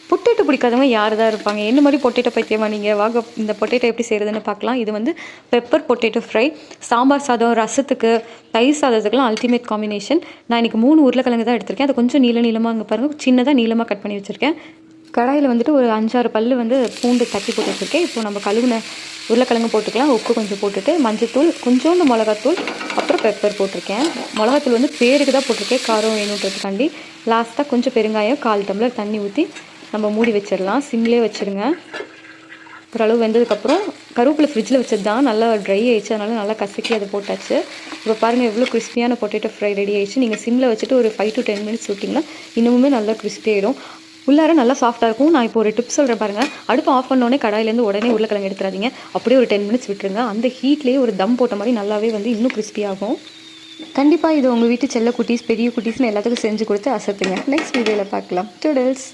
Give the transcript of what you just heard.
Potato பிடிக்காதவங்க யார் தான் இருப்பாங்க? என்ன மாதிரி பொட்டேட்டோ பைத்தியமா நீங்கள்? வாங்க இந்த பொட்டேட்டோ எப்படி செய்கிறதுன்னு பார்க்கலாம். இது வந்து பெப்பர் பொட்டேட்டோ ஃப்ரை. சாம்பார் சாதம், ரசத்துக்கு, தயிர் சாதத்துக்குலாம் அல்டிமேட் காம்பினேஷன். நான் இன்றைக்கி 3 உருளைக்கிழங்கு தான் எடுத்திருக்கேன். அதை கொஞ்சம் நீளமாக அங்கே பாருங்கள், சின்னதாக நீளமாக கட் பண்ணி வச்சுருக்கேன். கடாயில் வந்துட்டு ஒரு 5-6 பல் வந்து பூண்டு தட்டி போட்டு வச்சுருக்கேன். இப்போ நம்ம கழுவின உருளைக்கிழங்கு போட்டுக்கலாம். உப்பு கொஞ்சம் போட்டுட்டு, மஞ்சத்தூள், கொஞ்சோண்டு மிளகாத்தூள், அப்புறம் பெப்பர் போட்டிருக்கேன். மிளகாத்தூள் வந்து பேருக்கு தான் போட்டிருக்கேன், காரம் வேணுன்றதுக்காண்டி. லாஸ்ட்டாக கொஞ்சம் பெருங்காயம், 1/4 டம்ளர் தண்ணி ஊற்றி நம்ம மூடி வச்சிடலாம். சிம்லேயே வச்சுருங்க. ஓரளவு வெந்ததுக்கப்புறம் கருவேப்பிலை ஃப்ரிட்ஜில் வச்சது தான், நல்லா ட்ரை ஆயிடுச்சு. அதனால் நல்லா கசக்கி அதை போட்டாச்சு. இப்போ பாருங்கள் எவ்வளோ கிறிஸ்பியான பொட்டேட்டோ ஃப்ரை ரெடி ஆயிடுச்சு. நீங்கள் சிம்மில் வச்சுட்டு ஒரு 5 to 10 மினிட்ஸ் விட்டிங்கன்னா இன்னுமே நல்லா கிறிஸ்பி ஆகிடும். உள்ளார நல்லா சாஃப்ட்டாக இருக்கும். நான் இப்போ ஒரு டிப் சொல்கிறேன் பாருங்கள். அடுப்பு ஆஃப் பண்ணோடனே கடாயிலேருந்து உடனே உருளைக்கிழங்கு எடுத்துறாதீங்க. அப்படியே ஒரு 10 மினிட்ஸ் விட்டுருங்க. அந்த ஹீட்லேயே ஒரு தம் போட்ட மாதிரி நல்லாவே வந்து இன்னும் கிறிஸ்பி ஆகும். கண்டிப்பாக இது உங்கள் வீட்டு செல்ல குட்டீஸ், பெரிய குட்டீஸ்னு எல்லாத்துக்கும் செஞ்சு கொடுத்து அசத்துங்க. நெக்ஸ்ட் வீடியோவில் பார்க்கலாம். டூடல்ஸ்.